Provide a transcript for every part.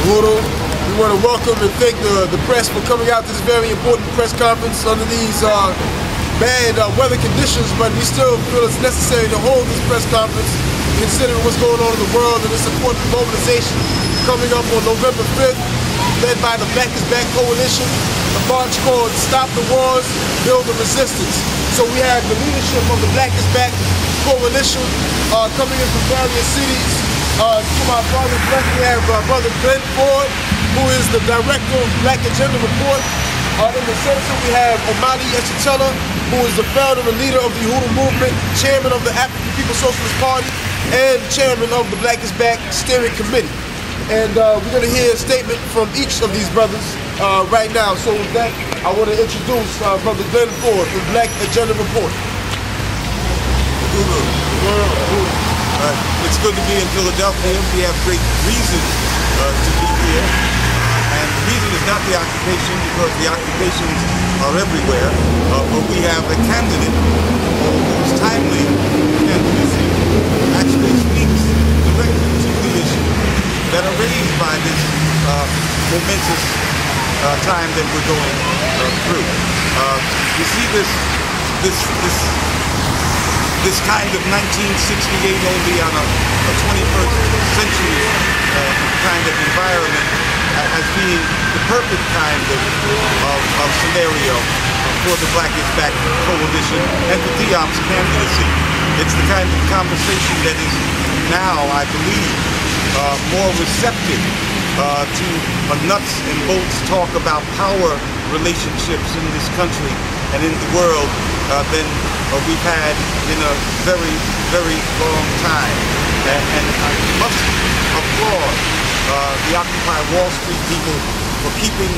Uhuru. We want to welcome and thank the press for coming out to this very important press conference under these bad weather conditions, but we still feel it's necessary to hold this press conference considering what's going on in the world and this important mobilization coming up on November 5th, led by the Black is Back Coalition, a march called Stop the Wars, Build the Resistance. So we have the leadership of the Black is Back Coalition coming in from various cities. To my father's left, we have Brother Glenn Ford, who is the director of Black Agenda Report. In the center, we have Omali Eshitela, who is the founder and leader of the Uhuru Movement, chairman of the African People's Socialist Party, and chairman of the Black is Back Steering Committee. And we're going to hear a statement from each of these brothers right now. So with that, I want to introduce Brother Glenn Ford from Black Agenda Report. It's good to be in Philadelphia. We have great reason to be here. And the reason is not the occupation, because the occupations are everywhere. But we have a candidate whose timely candidacy actually speaks directly to the issues that are raised by this momentous time that we're going through. You see this kind of 1968 only on a 21st century kind of environment as being the perfect kind of scenario for the Black is Back Coalition and for Diop's candidacy. It's the kind of conversation that is now, I believe, more receptive to a nuts and bolts talk about power relationships in this country and in the world than we've had in a very, very long time. And I must applaud the Occupy Wall Street people for keeping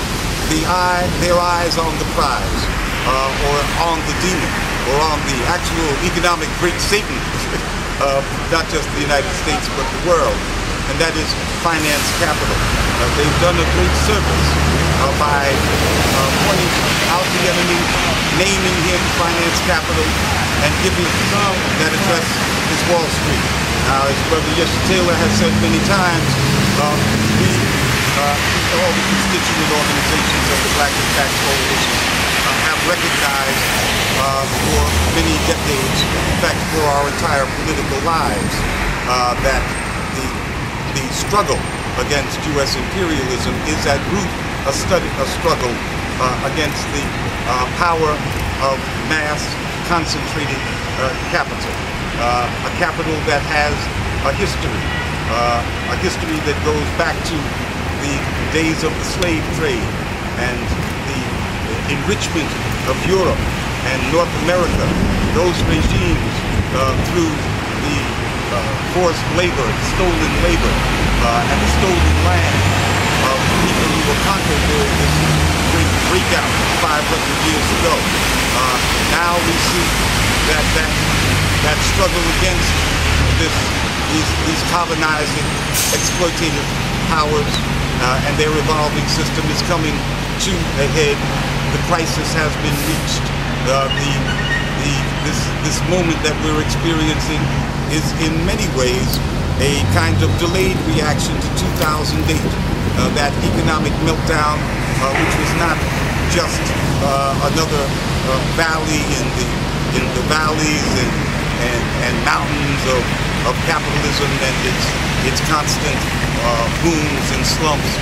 their eyes on the prize, or on the demon, or on the actual economic great Satan, not just the United States but the world, and that is finance capital. They've done a great service by pointing out the enemy, naming him finance capital, and giving some that address is Wall Street. Now, as Brother Eshitela has said many times, all the constituent organizations of the Black is Back Coalition have recognized for many decades, in fact for our entire political lives, that the struggle against U.S. imperialism is at root a struggle against the power of mass concentrated capital, a capital that has a history that goes back to the days of the slave trade and the enrichment of Europe and North America, those regimes through the forced labor, stolen labor, and the stolen land of people who were conquered during this great breakout 500 years ago. Now we see that struggle against these colonizing, exploitative powers and their evolving system is coming to a head. The crisis has been reached. This moment that we're experiencing is in many ways a kind of delayed reaction to 2008, that economic meltdown, which was not just another valley in the valleys and mountains of capitalism and its constant booms and slumps.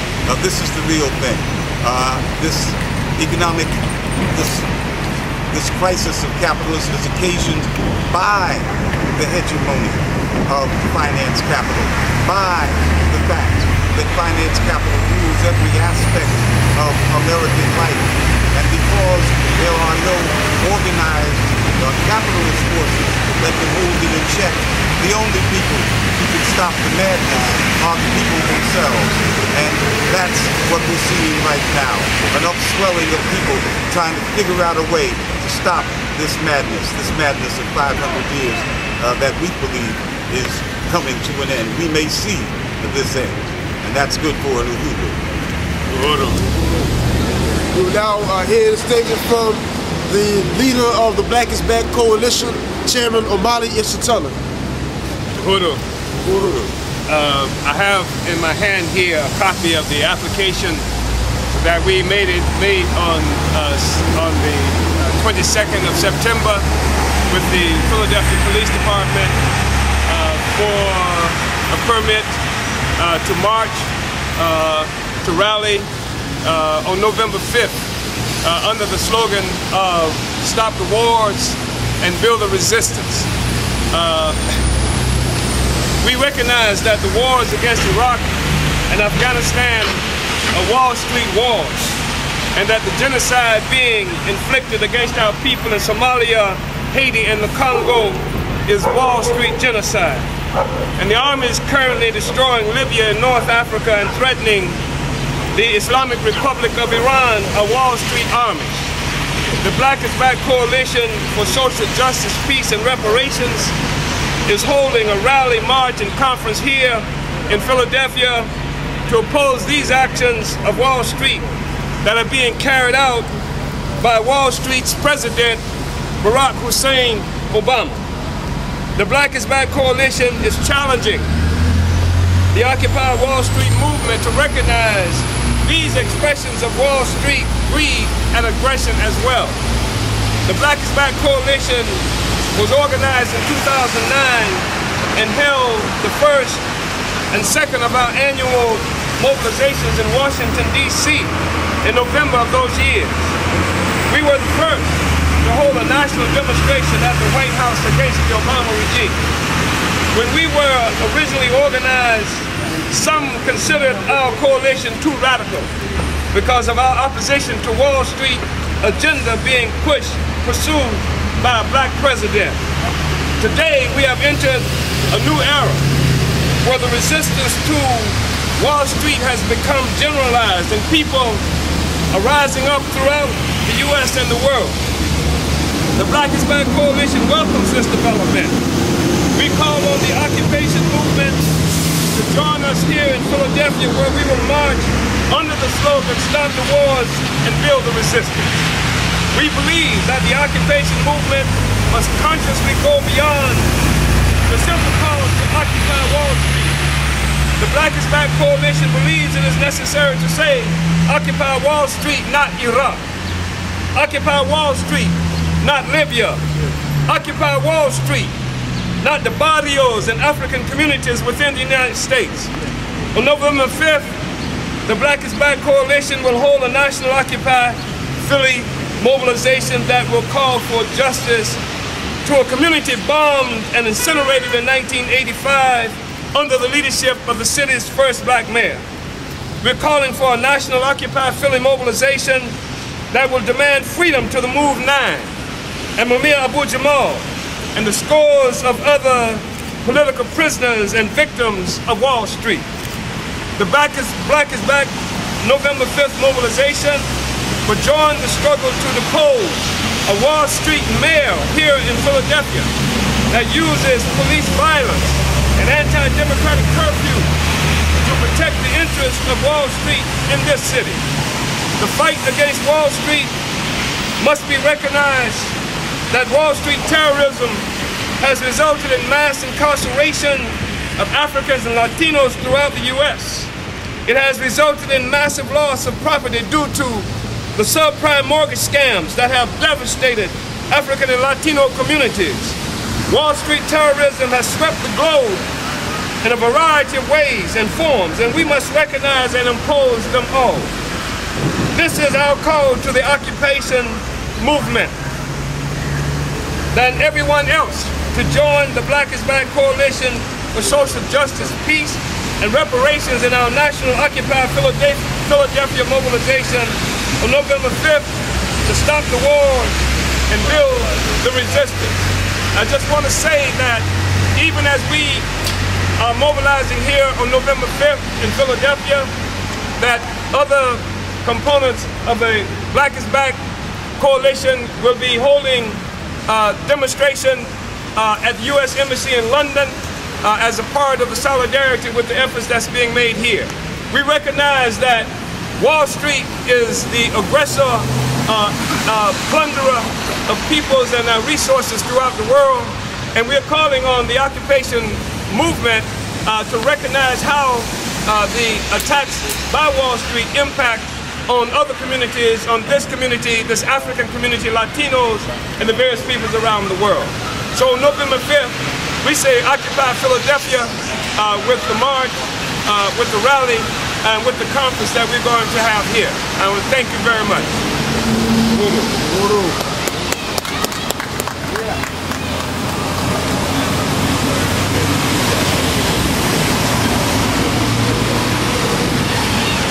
This is the real thing. This crisis of capitalism is occasioned by the hegemony of finance capital, by the fact that finance capital rules every aspect of American life, and because there are no organized capitalist forces that can hold it in check, the only people who can stop the madness are the people themselves. And that's what we're seeing right now, an upswelling of people trying to figure out a way to stop this madness of 500 years that we believe is coming to an end. We may see this end, and that's good for an Uhuru. We will now hear a statement from the leader of the Black is Back Coalition, Chairman Omali Eshitela. Uhuru. I have in my hand here a copy of the application that we made on the 22nd of September with the Philadelphia Police Department for a permit to march, to rally on November 5th under the slogan of "Stop the Wars and Build a Resistance." We recognize that the wars against Iraq and Afghanistan are Wall Street wars, and that the genocide being inflicted against our people in Somalia, Haiti, and the Congo is Wall Street genocide. And the army is currently destroying Libya and North Africa and threatening the Islamic Republic of Iran, are Wall Street armies. The Black is Back Coalition for Social Justice, Peace, and Reparations is holding a rally, march, and conference here in Philadelphia to oppose these actions of Wall Street that are being carried out by Wall Street's president, Barack Hussein Obama. The Black is Back Coalition is challenging the Occupy Wall Street movement to recognize these expressions of Wall Street greed and aggression as well. The Black is Back Coalition was organized in 2009 and held the first and second of our annual mobilizations in Washington, D.C. in November of those years. We were the first to hold a national demonstration at the White House against the Obama regime. When we were originally organized, some considered our coalition too radical because of our opposition to Wall Street agenda being pursued by a black president. Today, we have entered a new era where the resistance to Wall Street has become generalized and people are rising up throughout the U.S. and the world. The Black is Back Coalition welcomes this development. We call on the occupation movement to join us here in Philadelphia, where we will march under the slogan, "Stop the Wars and Build a Resistance." We believe that the occupation movement must consciously go beyond the simple call to occupy Wall Street. The Black is Back Coalition believes it is necessary to say, occupy Wall Street, not Iraq. Occupy Wall Street, not Libya. Occupy Wall Street, not the barrios and African communities within the United States. On November 5th, the Black is Back Coalition will hold a national Occupy Philly mobilization that will call for justice to a community bombed and incinerated in 1985 under the leadership of the city's first black mayor. We're calling for a national Occupy Philly mobilization that will demand freedom to the Move 9 and Mumia Abu-Jamal and the scores of other political prisoners and victims of Wall Street. The Black is Back November 5th mobilization will join the struggle to depose a Wall Street mayor here in Philadelphia that uses police violence and anti-democratic curfew to protect the interests of Wall Street in this city. The fight against Wall Street must be recognized that Wall Street terrorism has resulted in mass incarceration of Africans and Latinos throughout the U.S. It has resulted in massive loss of property due to the subprime mortgage scams that have devastated African and Latino communities. Wall Street terrorism has swept the globe in a variety of ways and forms, and we must recognize and impose them all. This is our call to the occupation movement, than everyone else, to join the Black is Back Coalition for Social Justice, Peace, and Reparations in our national Occupy Philadelphia mobilization on November 5th to stop the wars and build the resistance. I just want to say that even as we are mobilizing here on November 5th in Philadelphia, that other components of the Black is Back Coalition will be holding a demonstration at the U.S. Embassy in London as a part of the solidarity with the efforts that's being made here. We recognize that Wall Street is the aggressor, plunderer of peoples and resources throughout the world, and we're calling on the occupation movement to recognize how the attacks by Wall Street impact on other communities, on this community, this African community, Latinos, and the various peoples around the world. So November 5th, we say Occupy Philadelphia with the march, with the rally, and with the conference that we're going to have here. I want to thank you very much.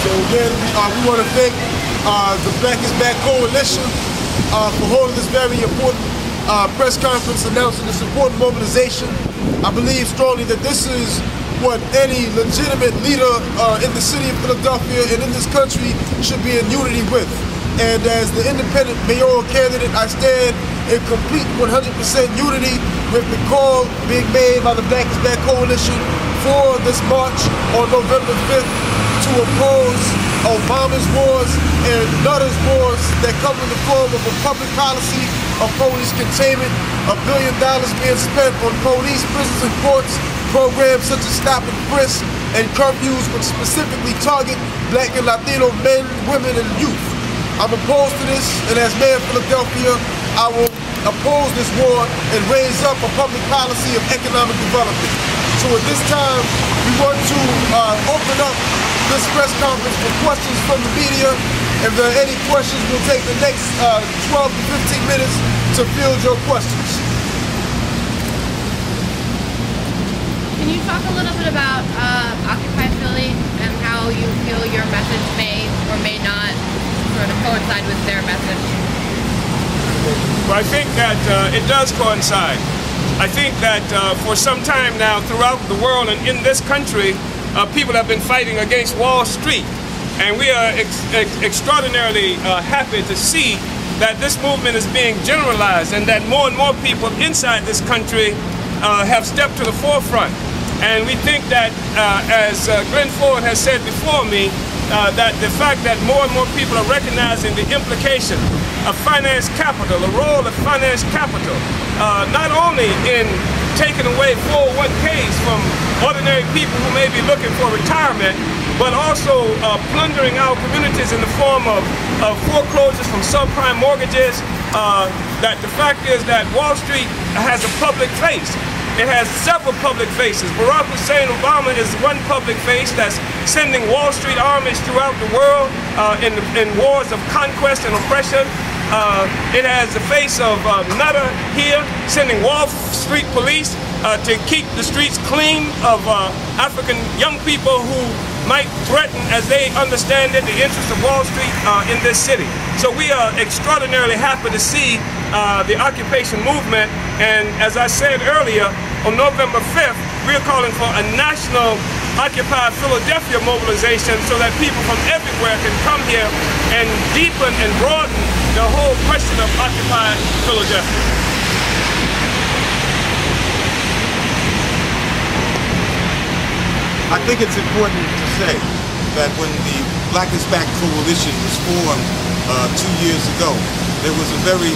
So again, we want to thank the Black is Back Coalition for holding this very important press conference announcing this important mobilization. I believe strongly that this is what any legitimate leader in the city of Philadelphia and in this country should be in unity with. And as the independent mayoral candidate, I stand in complete 100% unity with the call being made by the Black is Back Coalition for this march on November 5th to oppose Obama's wars and Nutter's wars that come in the form of a public policy of police containment, $1 billion being spent on police, prisons, and courts, programs such as stop and frisk, and curfews which specifically target Black and Latino men, women, and youth. I'm opposed to this, and as mayor of Philadelphia, I will oppose this war and raise up a public policy of economic development. So at this time, we want to open up this press conference for questions from the media. If there are any questions, we'll take the next 12 to 15 minutes to field your questions. Can you talk a little bit about Occupy Philly and how you feel your message may or may not sort of coincide with their message? Well, I think that it does coincide. I think that for some time now throughout the world and in this country, people have been fighting against Wall Street. And we are extraordinarily happy to see that this movement is being generalized and that more and more people inside this country have stepped to the forefront. And we think that, as Glenn Ford has said before me, that the fact that more and more people are recognizing the implication of finance capital, the role of finance capital, not only in taking away 401ks from ordinary people who may be looking for retirement, but also plundering our communities in the form of foreclosures from subprime mortgages. That the fact is that Wall Street has a public face. It has several public faces. Barack Hussein Obama is one public face that's sending Wall Street armies throughout the world in wars of conquest and oppression. It has the face of Nutter here, sending Wall Street police to keep the streets clean of African young people who might threaten, as they understand it, the interests of Wall Street in this city. So we are extraordinarily happy to see the occupation movement, and as I said earlier, on November 5th, we're calling for a national Occupy Philadelphia mobilization so that people from everywhere can come here and deepen and broaden the whole question of Occupy Philadelphia. I think it's important to say that when the Black is Back Coalition was formed 2 years ago, there was a very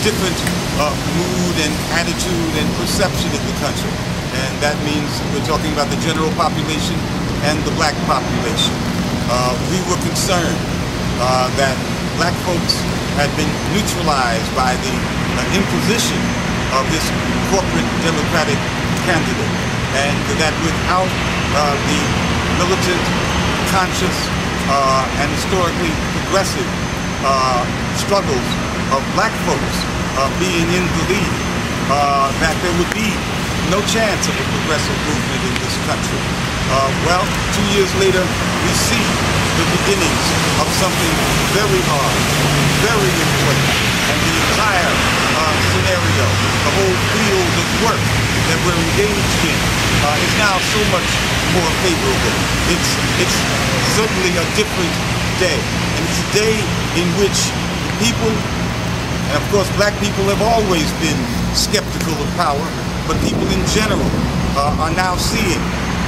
different mood and attitude and perception in the country. And that means we're talking about the general population and the black population. We were concerned that black folks had been neutralized by the imposition of this corporate Democratic candidate, and that without the militant, conscious, and historically progressive struggles of black folks being in the lead, that there would be no chance of a progressive movement in this country. Well, 2 years later, we see the beginnings of something very hard, very important, and the entire scenario, the whole field of work that we're engaged in is now so much more favorable. It's certainly a different day, and it's a day in which people, and of course black people have always been skeptical of power, but people in general are now seeing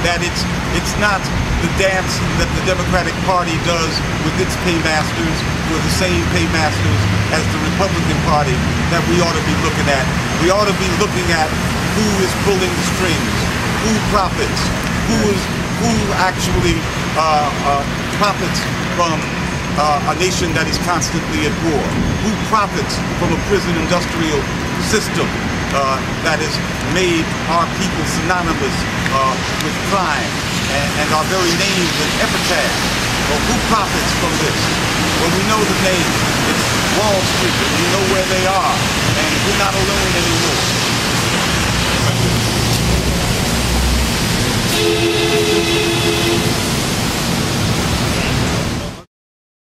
that it's not the dance that the Democratic Party does with its paymasters, who are the same paymasters as the Republican Party, that we ought to be looking at. We ought to be looking at who is pulling the strings, who profits, who actually profits from a nation that is constantly at war? Who profits from a prison industrial system that has made our people synonymous with crime and our very names and epitaphs? Well, who profits from this? Well, we know the name. It's Wall Street, and we know where they are, and we're not alone anymore.